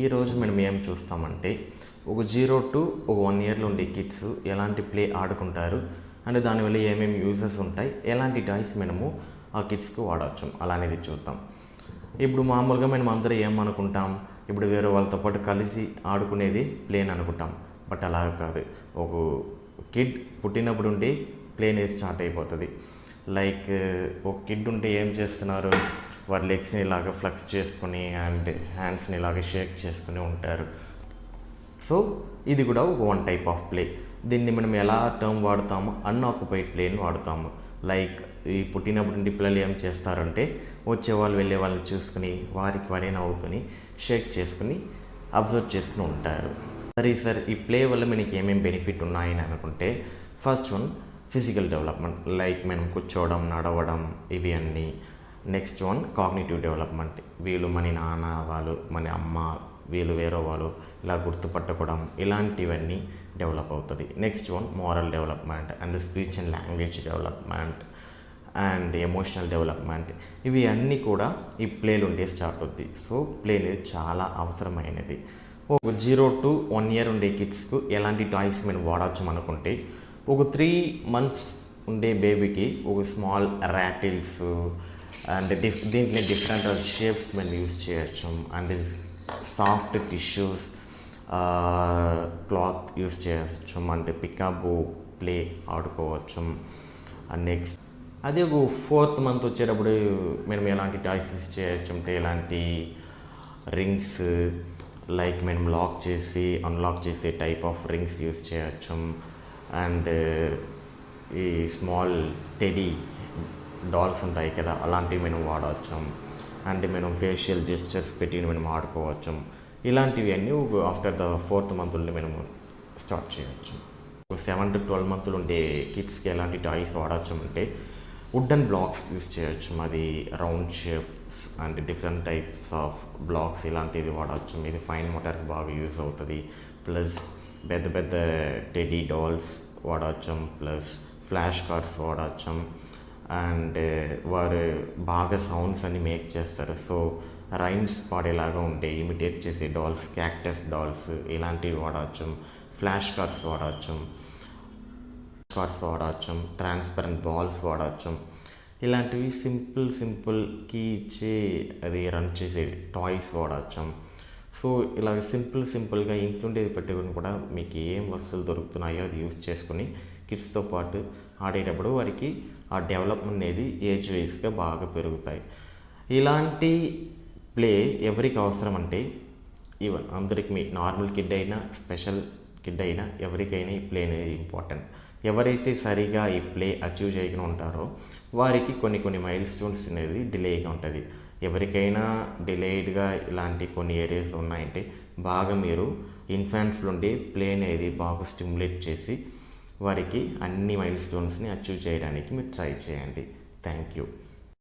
ఈరోజు మనం ఏం చూస్తామంటే ఒక 0 to ఒక 1 ఇయర్లో ఉండే కిడ్స్ ఎలాంటి ప్లే ఆడుకుంటారు అండ్ దానివల్ల ఏమేమి యూజెస్ ఉంటాయి, ఎలాంటి టాయ్స్ మనము ఆ కిడ్స్కి వాడవచ్చు అలానేది చూద్దాం. ఇప్పుడు మామూలుగా మనం అందరూ ఏమనుకుంటాం, ఇప్పుడు వేరే వాళ్ళతో పాటు కలిసి ఆడుకునేది ప్లేన్ అనుకుంటాం. బట్ అలా కాదు. ఒక కిడ్ పుట్టినప్పుడు ఉండి ప్లే అనేది స్టార్ట్ అయిపోతుంది. లైక్ ఒక కిడ్ ఉంటే ఏం చేస్తున్నారు, వారి లెగ్స్ని ఇలాగ ఫ్లెక్స్ చేసుకుని అండ్ హ్యాండ్స్ని ఇలాగ షేక్ చేసుకుని ఉంటారు. సో ఇది కూడా ఒక వన్ టైప్ ఆఫ్ ప్లే. దీన్ని మనం ఎలా టర్మ్ వాడతాము, అన్ఆక్యుపైడ్ ప్లేని వాడతాము. లైక్ ఈ పుట్టినప్పుడు నుండి పిల్లలు ఏం చేస్తారంటే వచ్చేవాళ్ళు వెళ్ళే వాళ్ళని చూసుకుని వారికి వారే నవ్వుకొని షేక్ చేసుకుని అబ్జర్వ్ చేసుకుని ఉంటారు. సరే సార్, ఈ ప్లే వల్ల మనకి ఏమేమి బెనిఫిట్ ఉన్నాయని అనుకుంటే, first one physical development, like మనం కూర్చోవడం, నడవడం, ఇవి అన్నీ. నెక్స్ట్ వన్ కాగ్నిటివ్ డెవలప్మెంట్, వీళ్ళు మన నాన్న వాళ్ళు, మన అమ్మ, వీళ్ళు వేరే వాళ్ళు ఇలా గుర్తుపట్టడం, ఇలాంటివన్నీ డెవలప్ అవుతుంది. Next one moral development and speech and language development and emotional development, ఇవి అన్నీ కూడా ఈ ప్లేలు ఉండే స్టార్ట్ అవుతుంది. సో ప్లే అనేది చాలా అవసరమైనది. ఒక 0 to 1 ఇయర్ ఉండే కిడ్స్కు ఎలాంటి టాయ్స్ మనం వాడచ్చు అనుకుంటే, ఒక 3 months ఉండే బేబీకి ఒక స్మాల్ ర్యాటిల్స్ అండ్ దీంట్లో డిఫరెంట్ షేప్స్ మనం యూజ్ చేయొచ్చు. And soft tissues, cloth use చేయవచ్చు. అంటే పికాబో ప్లే ఆడుకోవచ్చు. అండ్ నెక్స్ట్ అదే ఒక 4th month వచ్చేటప్పుడు మనం ఎలాంటి టాయ్స్ యూజ్ చేయొచ్చు అంటే, ఎలాంటి రింగ్స్, లైక్ మనం లాక్ చేసి అన్లాక్ చేసే టైప్ ఆఫ్ రింగ్స్ యూజ్ చేయొచ్చు. అండ్ ఈ స్మాల్ టెడీ డాల్స్ ఉంటాయి కదా, అలాంటివి మనం వాడవచ్చు. అండ్ మనం ఫేషియల్ జెస్చర్స్ పెట్టి మనం ఆడుకోవచ్చు. ఇలాంటివి అన్నీ ఆఫ్టర్ ద 4th month మనము స్టార్ట్ చేయవచ్చు. 7 to 12 months ఉండే కిడ్స్కి ఎలాంటి టాయ్స్ వాడచ్చు అంటే, వుడెన్ బ్లాక్స్ యూజ్ చేయొచ్చు. అది round shapes and different types of blacks ఇలాంటిది వాడచ్చు. ఇది ఫైన్ మోటార్కి బాగా యూజ్ అవుతుంది. ప్లస్ పెద్ద పెద్ద టెడీ డాల్స్ వాడచ్చు. ప్లస్ ఫ్లాష్ కార్డ్స్ వాడచ్చు. అండ్ వారు బాగా సౌండ్స్ అన్ని మేక్ చేస్తారు. సో రైమ్స్ పాడేలాగా ఉంటే ఇమిటేట్ చేసే డాల్స్, క్యాక్టస్ డాల్స్ ఇలాంటివి వాడచ్చు. ఫ్లాష్ కార్డ్స్ వాడచ్చు. ట్రాన్స్పరెంట్ బాల్స్ వాడచ్చు. ఇలాంటివి సింపుల్కి ఇచ్చే అది రన్ చేసే టాయ్స్ వాడచ్చు. సో ఇలాగ సింపుల్గా ఇంట్లోండేది పెట్టుకుని కూడా మీకు ఏం వస్తువులు దొరుకుతున్నాయో అది యూజ్ చేసుకుని కిడ్స్తో పాటు ఆడేటప్పుడు వారికి ఆ డెవలప్మెంట్ అనేది ఏజ్ వైజ్గా బాగా పెరుగుతాయి. ఇలాంటి ప్లే ఎవరికి అవసరం అంటే, ఈవెన్ అందరికి, మీ నార్మల్ కిడ్ అయినా స్పెషల్ కిడ్ అయినా ఎవరికైనా ఈ ప్లే అనేది ఇంపార్టెంట్. ఎవరైతే సరిగా ఈ ప్లే అచీవ్ చేయకుండా ఉంటారో వారికి కొన్ని మైల్ స్టోన్స్ అనేది డిలేగా ఉంటుంది. ఎవరికైనా డిలేడ్గా ఇలాంటి కొన్ని ఏరియాస్లో ఉన్నాయంటే బాగా మీరు ఇన్ఫాంట్స్ నుండి ప్లే అనేది బాగా స్టిమ్యులేట్ చేసి వారికి అన్ని మైల్ స్టోన్స్ని అచీవ్ చేయడానికి మీరు ట్రై చేయండి. Thank you.